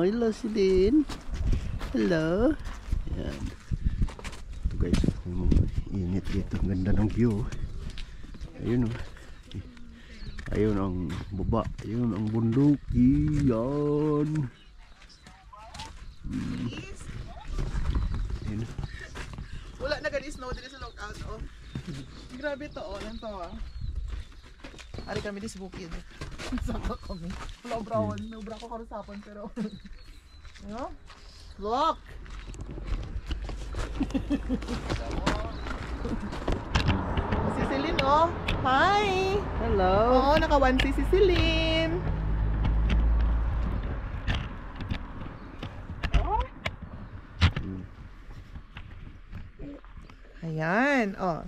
hello Celine. Hello. Yan. Ito guys, yung mga init dito. Ganda ng view. Ayun o. Ayun ang baba. Ayun ang bundok. Yan. Ayun. Wala na gani snow dito sa lookout. Oh. Grabe to. Oh, lang to ah. Ari kami di sa bukid. Sama kami. Wala brown. Nubra ko karusapon pero... Ano? Look! Si Celine oh. Hi! Hello. Oo, naka-1C si Celine. Ayan, oh.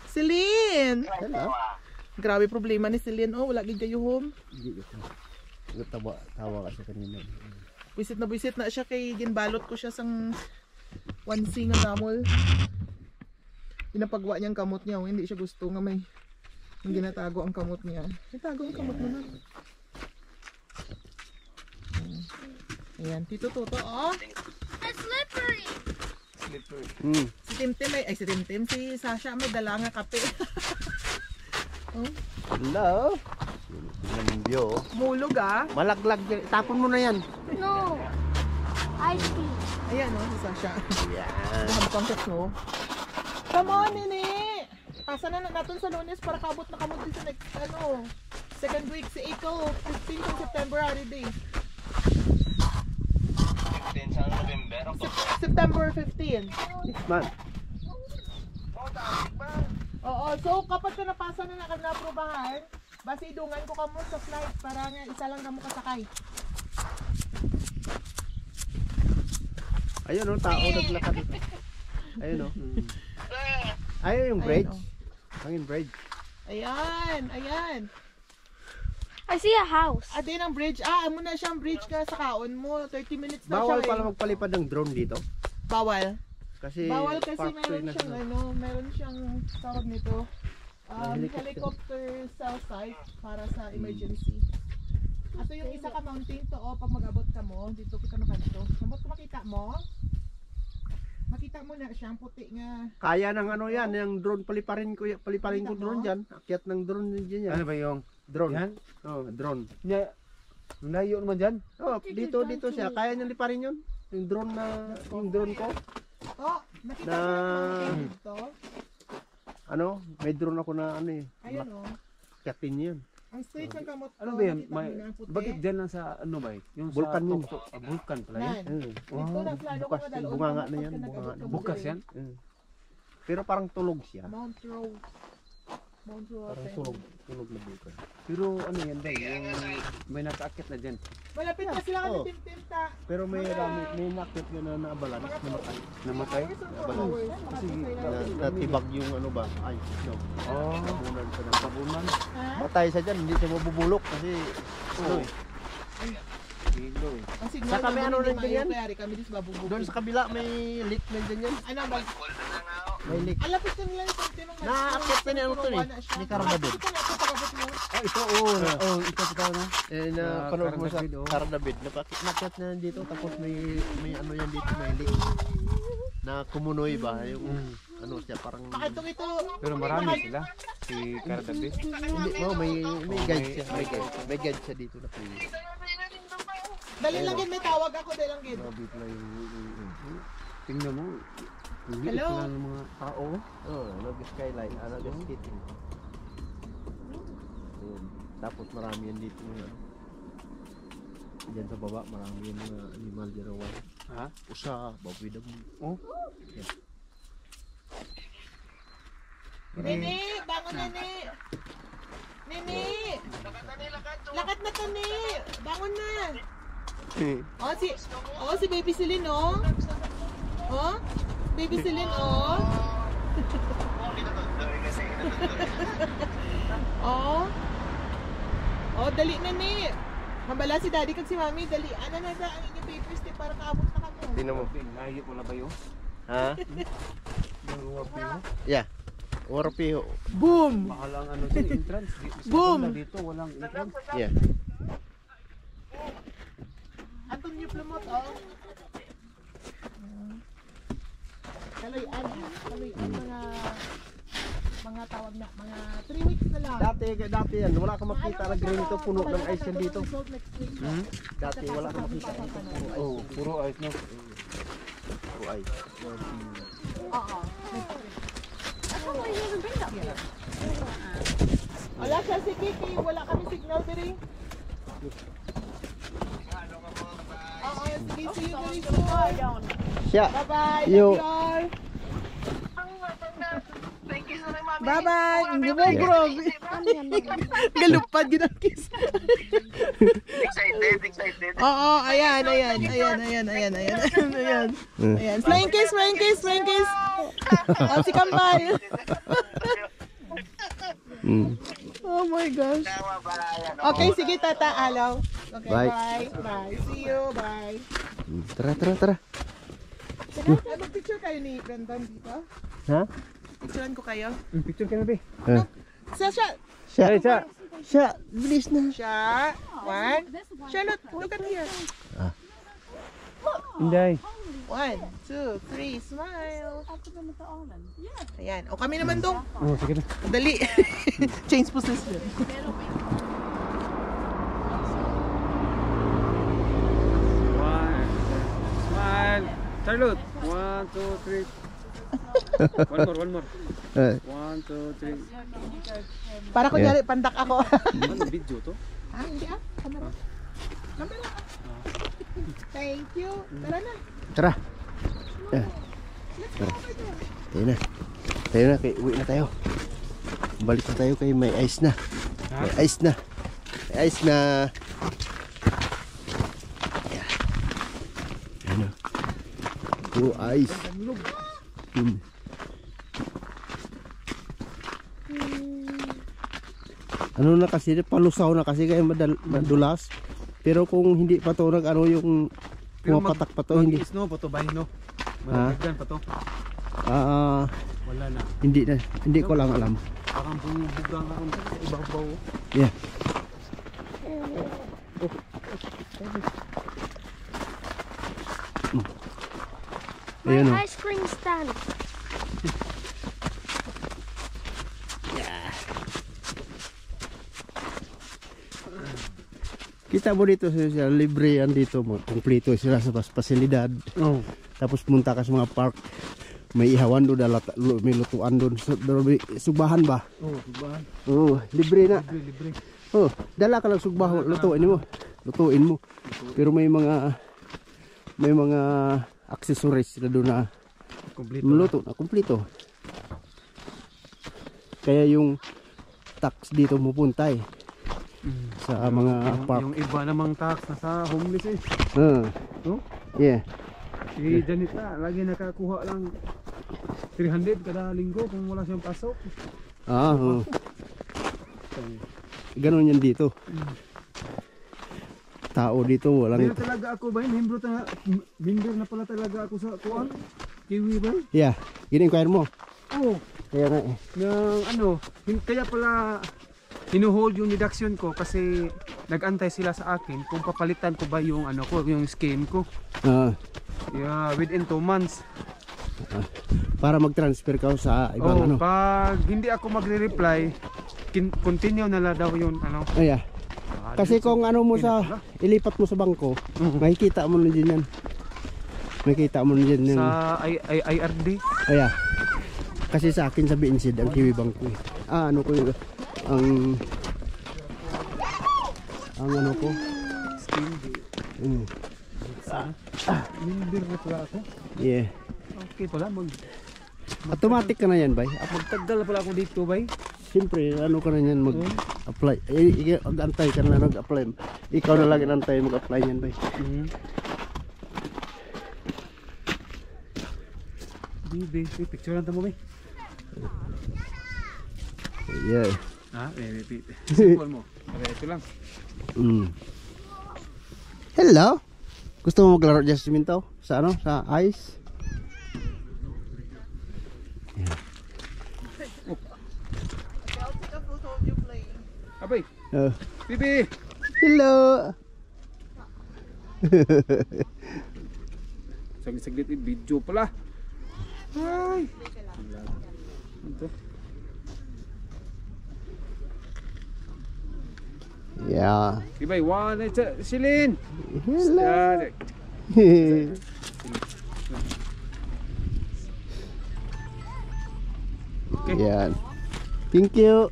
Celine! Hello. Grabe problema ni Celine. Oh, wala gid kayo home. Hindi ko. Tawa kasi kanina. Bisit na siya kay ginbalot ko siya sang 1C nga damol. Pinapagwa niyang kamot niya. Oh. Hindi siya gusto nga may ginatago ang kamot niya. Itago ang kamot mo na. Ayan, Tito Toto. Oh. It's slippery. Si Timtim ay si Timtim, si Sasha may dala nga kape. Oh. Hello. Tingnan yung view. Mulog ah. Malaglag. Tapon mo na yan. No. Ice cream. Ayan oh, si Sasha. Yan. Nakabukang sa snow. Come on, Nene! Pasa na natin sa Lunes para kabot na kamot din sa next, second week si April 15 ng September holiday. 15 sa November. September 15. 6 months. Oo, so kapag ka napasa na na-aprobahan, basta idungan ko kamo sa flight para nga isa lang kamo kasakay. Ayun o, tao naglakad dito. Ayun o. Ayun yung bridge. Hangin bridge. Ayan, ayan. I see a house. Ate ng bridge. Ah, amo na siyang bridge ka sa kaon mo. 30 minutes na Bawal siya. pala magpalipad ng drone dito. Bawal. Kasi Bawal kasi factory meron na siyang sila. meron siyang tawag nito. Helicopter. Helicopter cell site para sa emergency. Ato yung isa ka mountain to pag mag-abot ka mo, dito kita makanto. Samot ko makita mo. Makita mo na siyang puti nga. Kaya ng ano yan, yung drone paliparin ko drone diyan. Akyat ng drone diyan yan. Ano ba yung Drone. yan? Oh, drone. Layo naman dyan. Oh, dito siya. Kaya niya liparin yun. Yung drone ko. Oh, nakita Na- mo yung mountain dito. Ano, may drone ako na ano eh. Ayun oh. Akyatin niya yun. Ang straight ng kamot Ano ko, ba yan? nakita mo na ang puti. Bakit dyan lang sa ano ba? Yung Vulkan sa yun. Vulkan pala yan. Nan. Dito na plano ko bukas madalo. yung bunganga na yan, bunganga na. Bukas yan? Pero parang tulog siya. Mount Rose. Mount Rose. Parang tulog na bukas. Pero ano yan ba? Yung may nakaakit na dyan. Malapit na sila Oh. kasi Timta. Pero may nakit yun na naabalan, namatay. Namatay? Kasi natibag yung ano ba, ay, no. Oh, Nabunan siya ng sabunan. Matay siya dyan, hindi siya mabubulok kasi ano eh. Kilo eh. Ang signal Saka may ano rin ganyan. ganyan? Kaya kami dis babubog. Doon sa kabila may leak na dyan yan. Ano ba? May leak. Alapit ka nila yung tinong Naakyat na niya ano to eh. Ni Carnabid. Ito na ito pagabot mo. Ah, ito oh, ito pa na. Eh na panood mo sa Carnabid, oh. Carnabid. Nakyat na dito tapos may ano yan dito, may leak. Na kumunoy ba? Yung ano siya parang Pakitong ito. Pero marami sila. Si Cardavid. hindi, oh, may guide siya, may guide siya dito na pwede. Dali lang yun, may tawag ako. Dali lang yun. Grabe pala yung tingnan mo. Hindi Hello? sila ng mga tao. Oh, nag-skyline, nag-skating. Ayun. Tapos marami yan dito mga diyan sa baba, marami yan mga animal dirawan. Ha? Usa, baboy damo. Oh, Nene, bangon Nene. Nene. Lakat na to Nene. Bangon na. Si Baby Celine oh. Oh? Baby Celine oh. Oh. Oh, dali na ni. Hambala si Daddy kag si Mami, dali. Ano na sa ang inyong papers di para kaabot na kamo. Tingnan mo. layo mo na ba yun? Ha? Yeah. Warpiho. Boom. Mahal ang ano dyan, entrance. Boom! Dito walang entrance. Yeah. Anton yung plumot Kaloy-an mga tawag na, mga 3 weeks na lang. Dati yan, wala kang makita na green ito, puno ng ice yan dito. Result next week. Dati wala kang makita dito, puro ice. Oh, puro ice no. Puro ice. Oo. How come we didn't bring that here? Wala siya si Kiki, wala kami signal diri. Oo, sige, see you very soon. Siya, Bye-bye, Yo. love you. Bye-bye, hindi mo grabe. Galupad, ginagkis. Excited. Oo, ayan. Ayan. Flying kiss. Si Kambal. Oh my gosh. Okay, sige tata, alaw. Okay, Bye. bye. See you, bye. Tara. Ay, mag-picture kayo ni Brandon dito? Ha? Picturean ko kayo. Picture ka na be. Siya, Bilis na. siya. One. Siya, look at here. Inday. 1, 2, 3, smile. Ayan. O kami naman dong. Oh, sige na. Dali. Change position. Smile. Charlotte. 1, 2, 3. One more. 1, 2, 3. Para kunyari, pandak ako. Ano video to? Hindi Camera. Thank you. Tara na. Tara. Tayo na, uwi na tayo. Balik na tayo kay may ice na. May ice na. Ano? Puro ice. Ano na kasi, palusaw na kasi kaya madulas. Pero kung hindi pa to ano yung pumapatak pa to, hindi. Snow pa to, bahay no? Malagyan pa to. Wala na. Hindi ko lang alam. Parang bumubugang ako sa ibabaw. Yeah. My Ayun, oh. ice cream stand. Kita mo dito sa libre yan dito mo. Kompleto sila sa pasilidad. Oh. Tapos punta ka sa mga park. May ihawan doon, may lutuan doon. Sugbahan ba? Oh, subahan. Oo, libre na. Libre. Oh, dala ka lang sugbahan, lutuin mo. Pero may mga accessories na doon na Kompleto. luto na kumpleto. Kaya yung tax dito pupunta sa mga park. Yung iba namang tax sa homeless eh. No? Yeah. Si Janita, lagi nakakuha lang 300 kada linggo kung wala siyang pasok. Ganon yan dito. Tao dito walang. Pero talaga ako ba, member na pala talaga ako sa kuan. Kiwi ba? Yeah, in-inquire mo. Oo. Kaya nga eh. Kaya pala hinuhold yung deduction ko kasi nag-antay sila sa akin kung papalitan ko ba yung yung skin ko. Yeah, within 2 months. Para mag-transfer ka sa ibang Pag hindi ako magre-reply, continue na lang daw yung Yeah. Kasi kung mo ilipat mo sa bangko, makikita mo na din yan. Makikita mo na din yung sa IRD. Yeah. Kasi sa akin sa BNC ang Kiwi Bank ko. Ang ko. Member na pala ako. Yeah. Okay pala, Automatic ka na yan, bay. magtagal pala ako dito, bay. Siyempre, ka na yan mag-apply. Mag-antay ka na nag-apply. Ikaw na lang inantay mag-apply yan, bay. Bibi, picture lang mo, bay. Yeah. Simple mo. Ito lang. Hello. Gusto mo maglaro Jasmine to? Sa sa ice? I'll take a photo of you playing. Abay, Bibi. Hello. Saglit-saglit video pala. Ay. Ito. Yeah. Ibay, one, Silin. Hello. Okay. Yan. Thank you.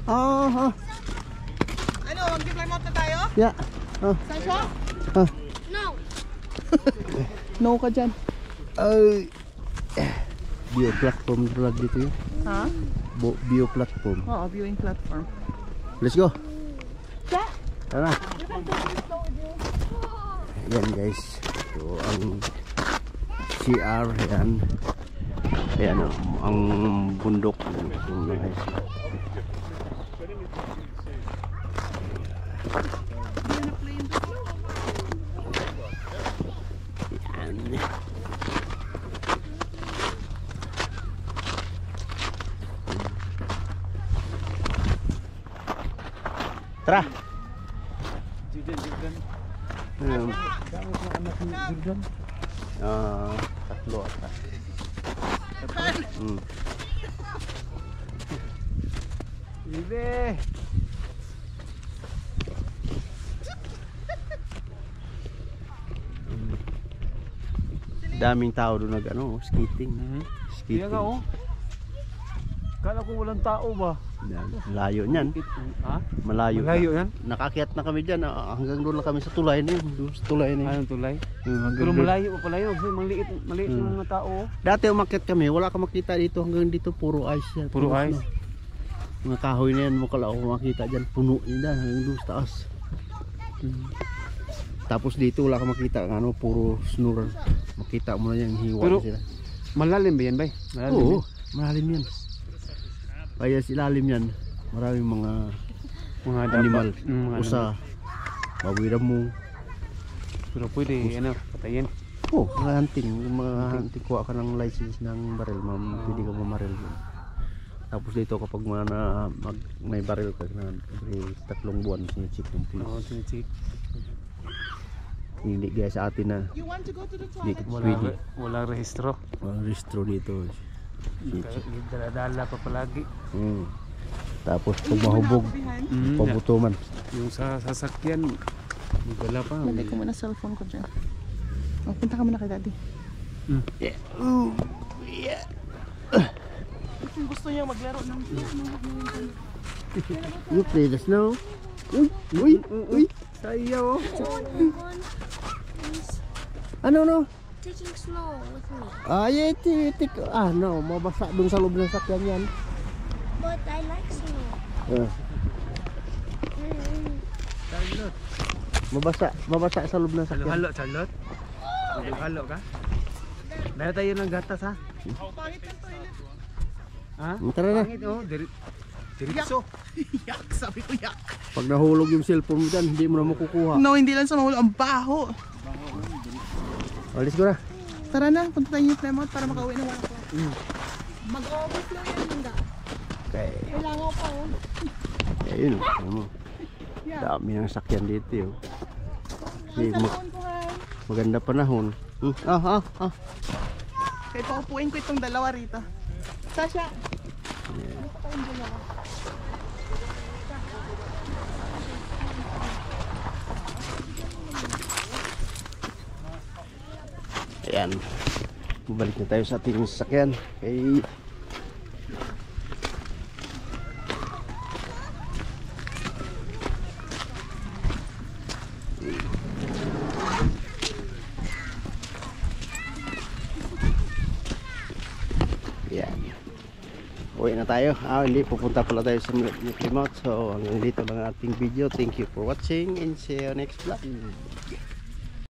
Oh, Ano, mag-fly mount na tayo? yeah. Sasha? No. No ka dyan. Ay. Bio platform vlog dito yun. Ha? Bio platform. Oo, viewing platform. Let's go. Yeah. Tara. Yan guys. So ang CR yan. Ayan ang bundok. Guys. Yan. Tara. Ayan. Tatlo ata. Ibe. Daming tao doon nag skating. Kaya Skating. nga oh. Kala ko walang tao ba? Yan. Malayo niyan. Ha? Malayo. Malayo yan? Nakakyat na kami diyan. Hanggang doon lang kami sa tulay na yun. Doon sa tulay na yun. Anong tulay? Hanggang Pero doon. malayo pa pala yun. Kasi maliit yung mga tao. Dati umakyat kami, wala ka makita dito. Hanggang dito puro ice yan. Puro ice. Mga kahoy na yan, mukha ako makita dyan. Puno nila hanggang doon sa taas. Tapos dito wala ka makita. Puro snore. Makita mo na yan, hiwa Pero, na sila. Malalim ba yan, bay? Malalim Oo, yan? malalim yan. Kaya silalim yan. Maraming mga Mga animal. Mga Usa, bawiran mo. Pero pwede, patayin. Oh, mga hunting. Kuha ka ng license ng baril, pwede ka mamaril. Tapos dito kapag may baril ka na every 3 buwan, sinicheck ng Oo, police. tinichik. Hindi gaya sa atin na You want to go to the hindi toilet? pwede. Walang rehistro. Walang restro dito. Dala-dala pa palagi. Tapos pag mahubog, Behind. pabuto man. Yung sa sasakyan, may dala pa. Lagay ko muna cellphone ko dyan. Oh, punta ka muna kay daddy. Yeah. Kung gusto niya maglaro ng You play the snow. Uy, uy. Sayaw. Ano no? Taking snow with me. Yeah, no, mabasa dun sa loob ng sakyan yan. But I like snow. Mabasa sa loob ng sakyan. Halo, Charlotte. Halo ka? Dahil tayo ng gatas ha? pangit ng toilet. Ha? Tara na. Pangit oh, diretso. Yak, sabi ko yak. Pag nahulog yung cellphone mo dyan, hindi mo na makukuha. No, hindi lang sa mahulog. Ang baho. Alis ko na. Tara na, punta tayo yung Fremont para makauwi ng 1 o'clock. Mag-overflow yan, hindi. Okay. Kailangan pa oh. Ayun. Ano mo. Dami ng sakyan dito yun. Cellphone ko ha. Maganda panahon. Kaya paupuin ko itong dalawa rito. Sasha. Ayan. Balik na tayo sa ating sasakyan. Okay. Ayan. Uwi na tayo. Hindi, pupunta pala tayo sa Plymouth. So hanggang dito lang ang ating video. Thank you for watching and see you next vlog.